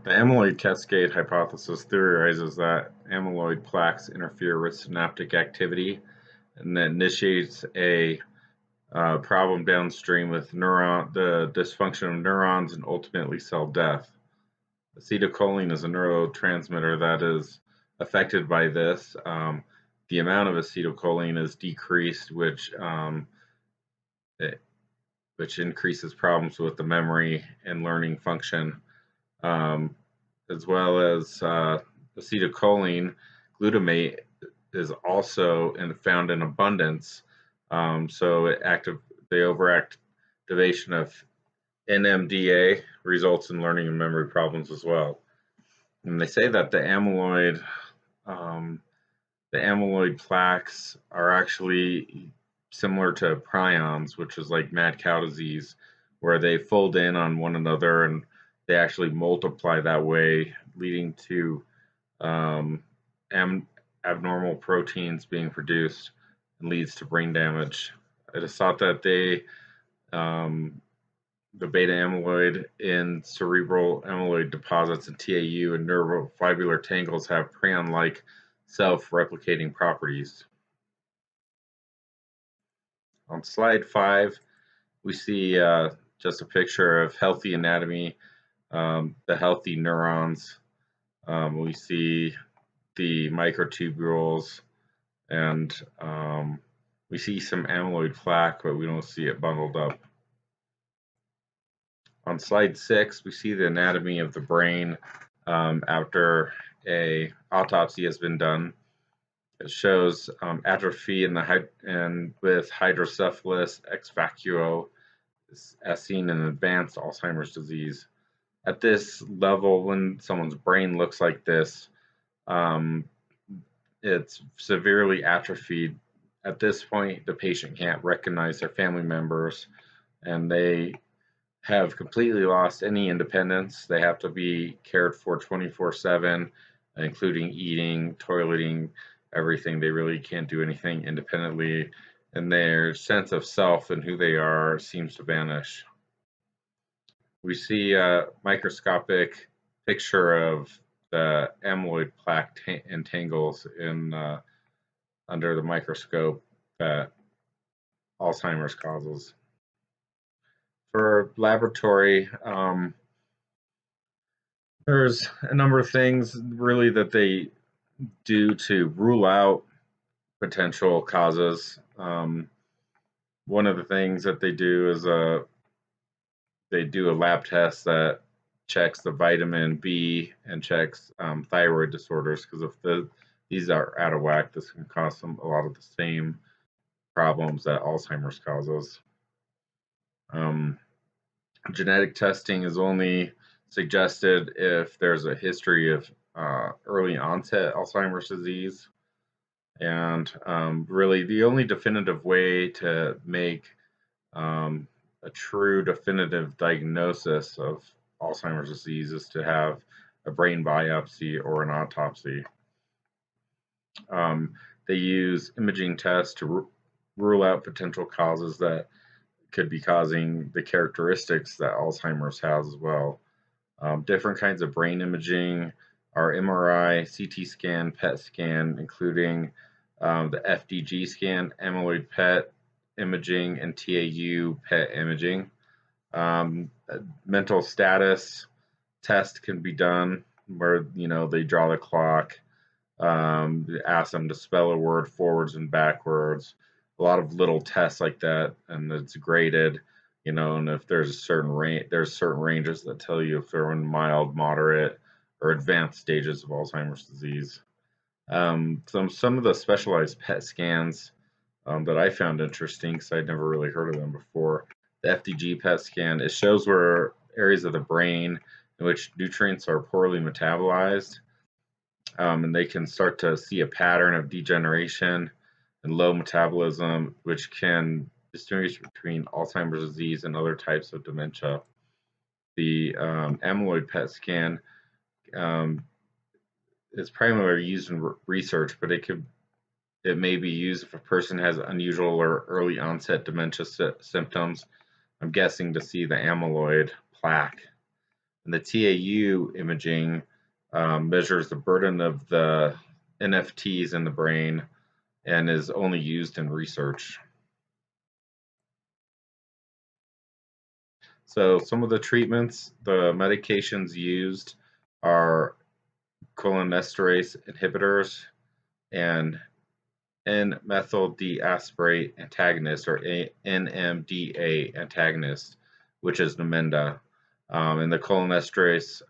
The amyloid cascade hypothesis theorizes that amyloid plaques interfere with synaptic activity and that initiates a problem downstream with the dysfunction of neurons and ultimately cell death. Acetylcholine is a neurotransmitter that is affected by this. The amount of acetylcholine is decreased, it- which increases problems with the memory and learning function, um, as well as acetylcholine. Glutamate is also found in abundance, so the overactivation of NMDA results in learning and memory problems as well. And they say that um, the amyloid plaques are actually similar to prions, which is like mad cow disease, where they fold in on one another and they actually multiply that way, leading to um, am- abnormal proteins being produced and leads to brain damage. It is thought that um, the beta amyloid in cerebral amyloid deposits in TAU and neurofibular tangles have prion-like self-replicating properties. On slide 5, we see just a picture of healthy anatomy, the healthy neurons. We see the microtubules, and we see some amyloid plaque, but we don't see it bundled up. On slide 6, we see the anatomy of the brain after a autopsy has been done. It shows atrophy and with hydrocephalus ex vacuo, as seen in advanced Alzheimer's disease. At this level, when someone's brain looks like this, um, it's severely atrophied. At this point, the patient can't recognize their family members, and they have completely lost any independence. They have to be cared for 24/7, including eating, toileting, everything. They really can't do anything independently, and their sense of self and who they are seems to vanish. We see a microscopic picture of the amyloid plaque entangles under the microscope that Alzheimer's causes. For laboratory, there's a number of things really that they do to rule out potential causes. One of the things that they do is they do a lab test that checks the vitamin B and checks thyroid disorders, because if these are out of whack, this can cause a lot of the same problems that Alzheimer's causes. Um, Genetic testing is only suggested if there's a history of early onset Alzheimer's disease. And really, the only definitive way to make um, a true definitive diagnosis of Alzheimer's disease is to have a brain biopsy or an autopsy. Um, they use imaging tests to rule out potential causes that could be causing the characteristics that Alzheimer's has as well. Different kinds of brain imaging are MRI, CT scan, PET scan, including the FDG scan, amyloid PET imaging, and TAU PET imaging. Mental status test can be done where they draw the clock, ask them to spell a word forwards and backwards. A lot of little tests like that, and it's graded. And if there's a certain range, there's certain ranges that tell you if they're in mild, moderate, or advanced stages of Alzheimer's disease. Some of the specialized PET scans that I found interesting, because I'd never really heard of them before. The FDG PET scan, it shows where areas of the brain in which nutrients are poorly metabolized, and they can start to see a pattern of degeneration and low metabolism, which can distinguish between Alzheimer's disease and other types of dementia. The amyloid PET scan um, is primarily used in research, but it may be used if a person has unusual or early onset dementia symptoms. I'm guessing to see the amyloid plaque. And the TAU imaging measures the burden of the NFTs in the brain and is only used in research. So some of the treatments, the medications used are cholinesterase inhibitors and N-methyl-deaspyrate antagonist, or NMDA antagonist, which is Namenda. And the cholinesterase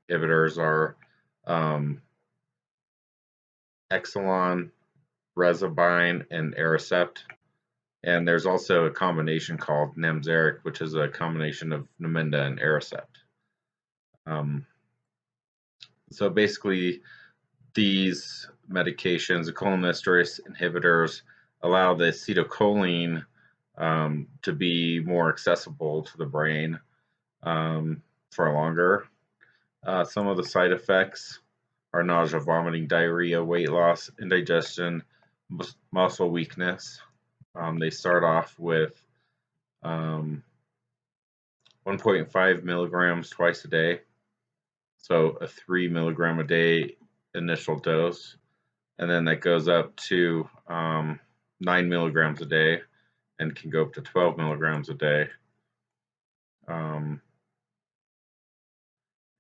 inhibitors are Exelon, Rezabine, and Aricept. And there's also a combination called Nemzaric, which is a combination of Namenda and Aricept. So basically, these medications, the cholinesterase inhibitors, allow the acetylcholine to be more accessible to the brain for longer. Some of the side effects are nausea, vomiting, diarrhea, weight loss, indigestion, muscle weakness. They start off with 1.5 milligrams twice a day, so a 3 milligram a day initial dose, and then that goes up to 9 milligrams a day and can go up to 12 milligrams a day,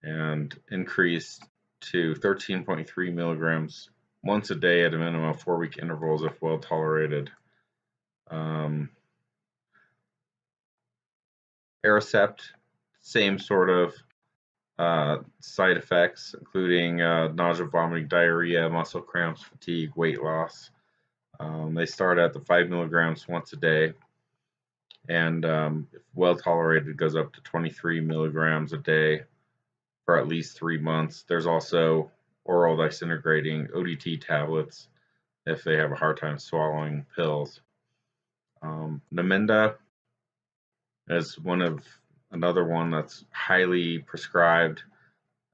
and increased to 13.3 milligrams once a day at a minimum of 4-week intervals if well tolerated. Aricept, same sort of side effects, including nausea, vomiting, diarrhea, muscle cramps, fatigue, weight loss. They start at the 5 milligrams once a day, and if well tolerated, goes up to 23 milligrams a day for at least 3 months. There's also oral disintegrating ODT tablets if they have a hard time swallowing pills. Namenda is another one that's highly prescribed.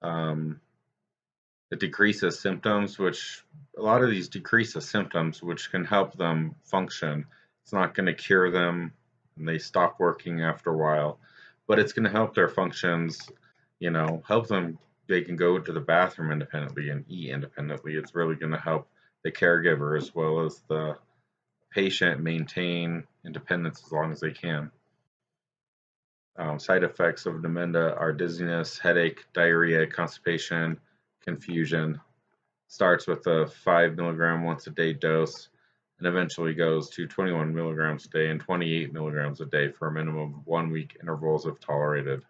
It decreases symptoms, which a lot of these decrease the symptoms, which can help them function. It's not going to cure them, and they stop working after a while, but it's going to help their functions, help them. They can go to the bathroom independently and eat independently. It's really going to help the caregiver as well as the patient maintain independence as long as they can. Side effects of Namenda are dizziness, headache, diarrhea, constipation, confusion. Starts with a 5 milligram once a day dose and eventually goes to 21 milligrams a day and 28 milligrams a day for a minimum of 1 week intervals if tolerated.